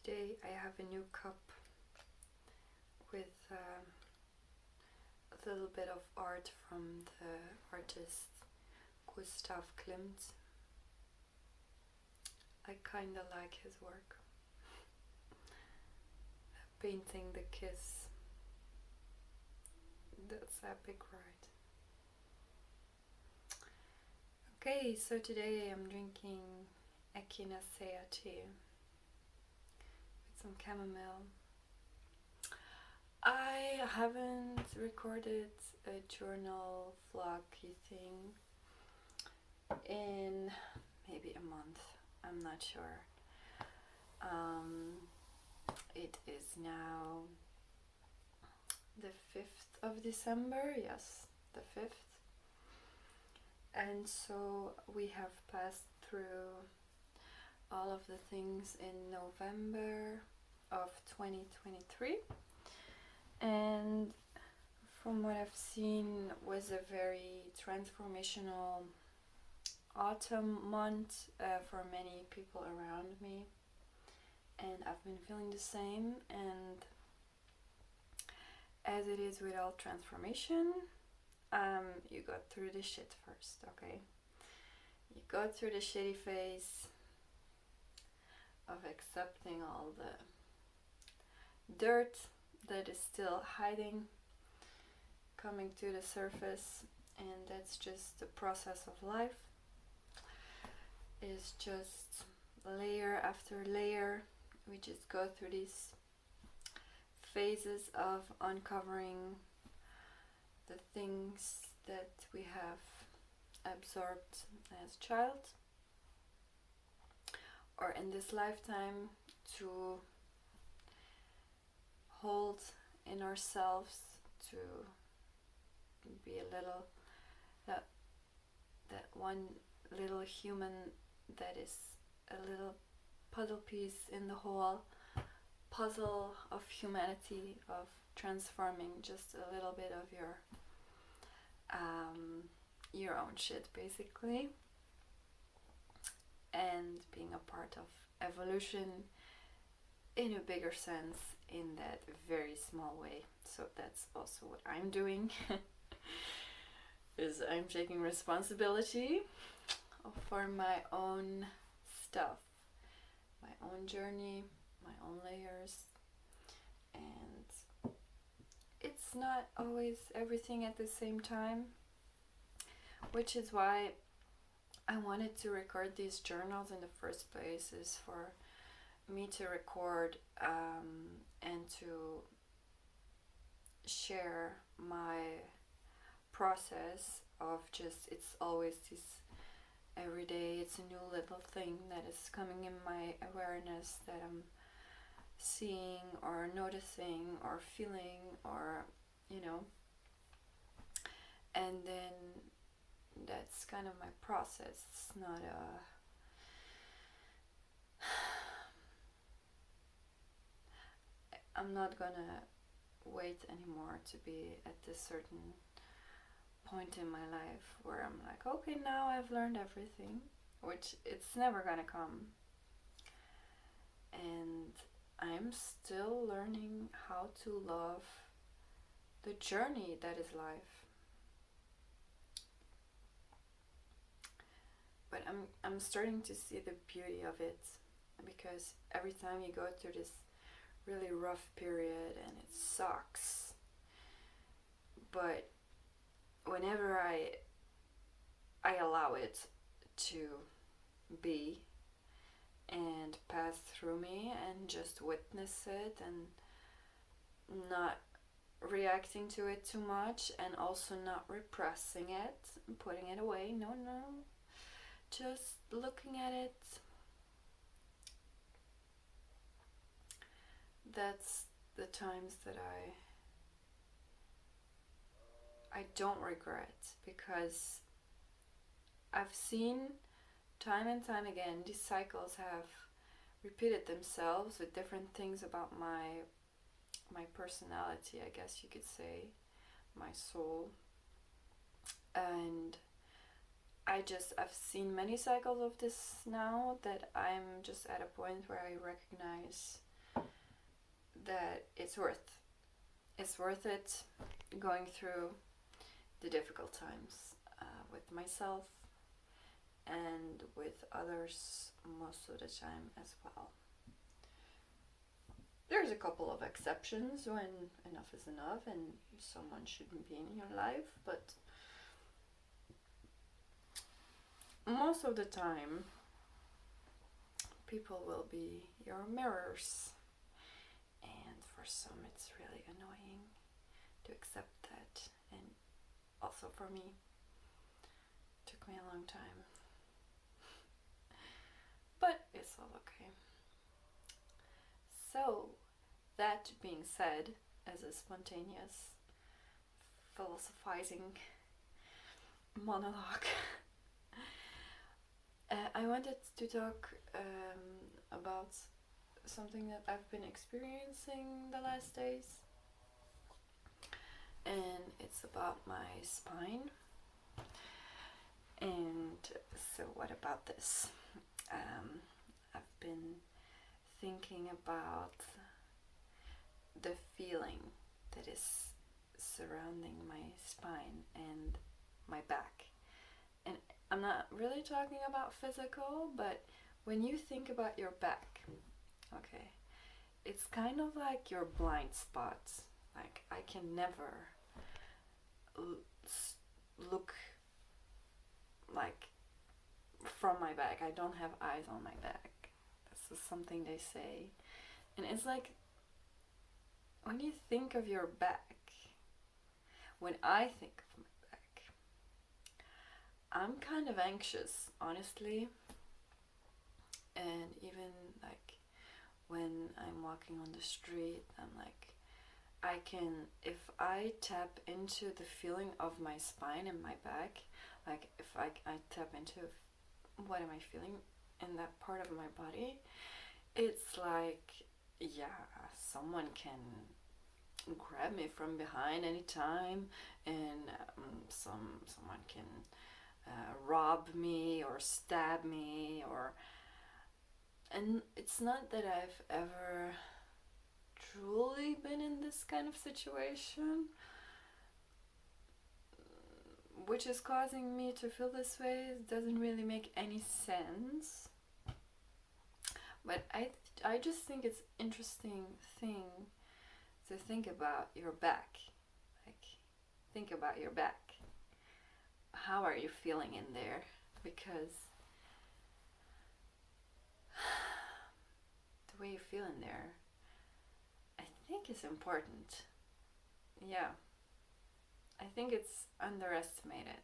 Today I have a new cup with a little bit of art from the artist Gustav Klimt. I kinda like his work. Painting the kiss. That's epic, right? Okay, so today I'm drinking echinacea tea with some chamomile. I haven't recorded a journal vloggy thing in maybe a month. I'm not sure. It is now the 5th of December. Yes, the 5th. And so we have passed through all of the things in November of 2023. And from what I've seen, was a very transformational autumn month for many people around me, and I've been feeling the same. And as it is with all transformation, you go through the shit first, okay? You go through the shitty phase of accepting all the dirt that is still hiding, coming to the surface, and that's just the process of life. It's just layer after layer. We just go through these phases of uncovering the things that we have absorbed as child or in this lifetime to hold in ourselves, to be a little that one little human that is a little puzzle piece in the whole puzzle of humanity, of transforming just a little bit of your own shit, basically, and being a part of evolution in a bigger sense, in that very small way. So that's also what I'm doing. Is I'm taking responsibility for my own stuff, my own journey, my own layers, and it's not always everything at the same time, which is why I wanted to record these journals in the first place, is for me to record and to share my process of just, it's always this every day, it's a new little thing that is coming in my awareness that I'm seeing or noticing or feeling, or and then that's kind of my process. It's not I'm not gonna wait anymore to be at this certain point in my life where I'm like, okay, now I've learned everything, which it's never gonna come. And I'm still learning how to love the journey that is life. But I'm starting to see the beauty of it, because every time you go through this really rough period and it sucks, but whenever I allow it to be and pass through me and just witness it and not reacting to it too much, and also not repressing it and putting it away, no, just looking at it, that's the times that I don't regret, because I've seen time and time again these cycles have repeated themselves with different things about my personality, I guess you could say, my soul. And I've seen many cycles of this now, that I'm just at a point where I recognize that it's worth it going through the difficult times with myself and with others most of the time as well. There's a couple of exceptions when enough is enough and someone shouldn't be in your life, but most of the time people will be your mirrors, and for some it's really annoying to accept that, and also for me it took me a long time, but it's all okay. So that being said, as a spontaneous philosophizing monologue, I wanted to talk about something that I've been experiencing the last days, and it's about my spine. And so what about this? I've been thinking about the feeling that is surrounding my spine and my back. And I'm not really talking about physical, but when you think about your back, okay, it's kind of like your blind spots. Like, I can never look like from my back. I don't have eyes on my back. This is something they say. And it's like, when you think of your back, when I think of my back, I'm kind of anxious, honestly. And even like when I'm walking on the street, I'm like, if I tap into the feeling of my spine and my back, like if I tap into what am I feeling in that part of my body, it's like, yeah, someone can grab me from behind anytime, and someone can rob me or stab me, and it's not that I've ever truly been in this kind of situation, which is causing me to feel this way. It doesn't really make any sense, but I just think it's interesting thing to think about your back. Like, think about your back. How are you feeling in there? Because the way you feel in there, I think is important. Yeah. I think it's underestimated.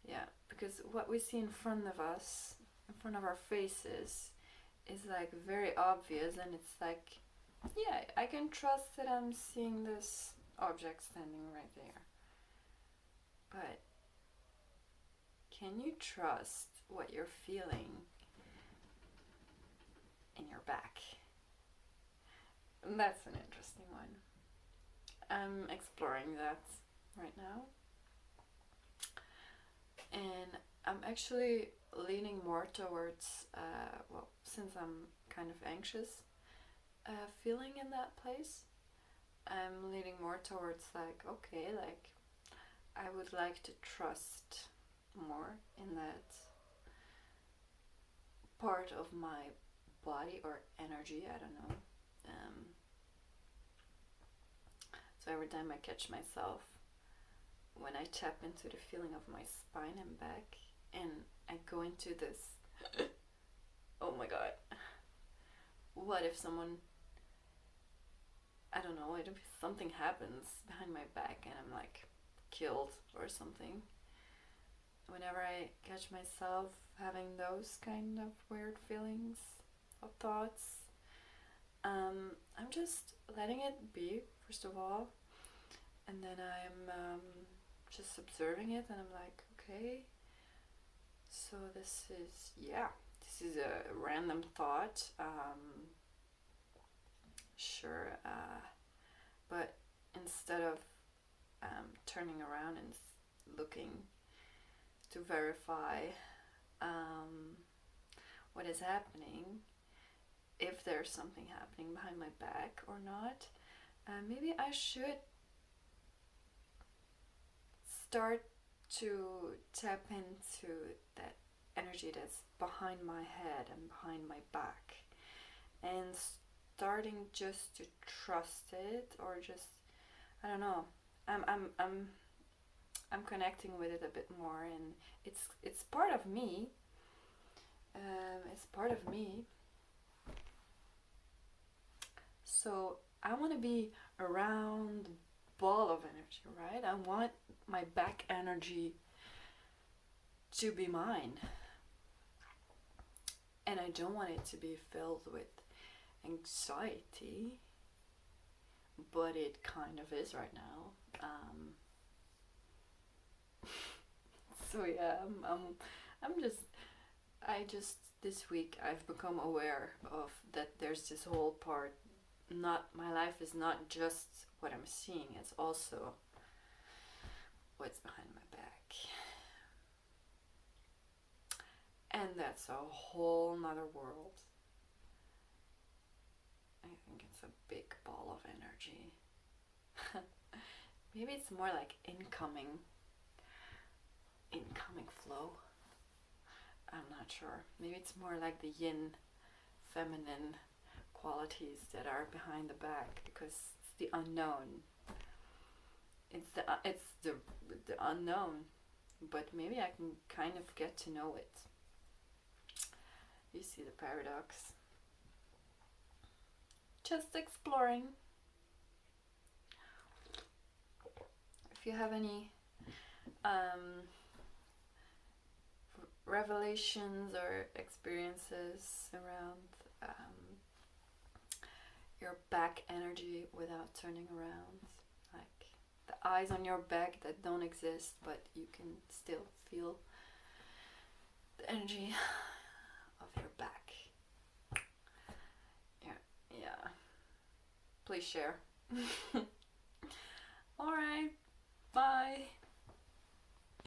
Yeah, because what we see in front of us, in front of our faces, is like very obvious, and it's like, yeah, I can trust that I'm seeing this object standing right there. But can you trust what you're feeling in your back? And that's an interesting one. I'm exploring that right now. And I'm actually leaning more towards, since I'm kind of anxious, feeling in that place, I'm leaning more towards like, okay, like I would like to trust more in that part of my body or energy, I don't know. So every time I catch myself, when I tap into the feeling of my spine and back, and I go into this, oh my god, what if someone, I don't know, what if something happens behind my back and I'm like killed or something? Whenever I catch myself having those kind of weird feelings or thoughts, I'm just letting it be, first of all, and then I'm just observing it, and I'm like, okay, so this is a random thought, sure, but instead of turning around and looking to verify what is happening, if there's something happening behind my back or not. Maybe I should start to tap into that energy that's behind my head and behind my back, and starting just to trust it, or just, I don't know. I'm connecting with it a bit more, and it's part of me. It's part of me. So I want to be around the ball of energy, right? I want my back energy to be mine, and I don't want it to be filled with anxiety, but it kind of is right now. So yeah, I just this week I've become aware of that. There's this whole part. Not my life is not just what I'm seeing. It's also what's behind my back, and that's a whole nother world. I think it's a big ball of energy. Maybe it's more like incoming flow. I'm not sure. Maybe it's more like the yin, feminine qualities that are behind the back, because it's the unknown. It's the unknown, but maybe I can kind of get to know it. You see the paradox? Just exploring. If you have any revelations or experiences around your back energy without turning around, like the eyes on your back that don't exist, but you can still feel the energy of your back. Yeah. Please share. Alright, bye.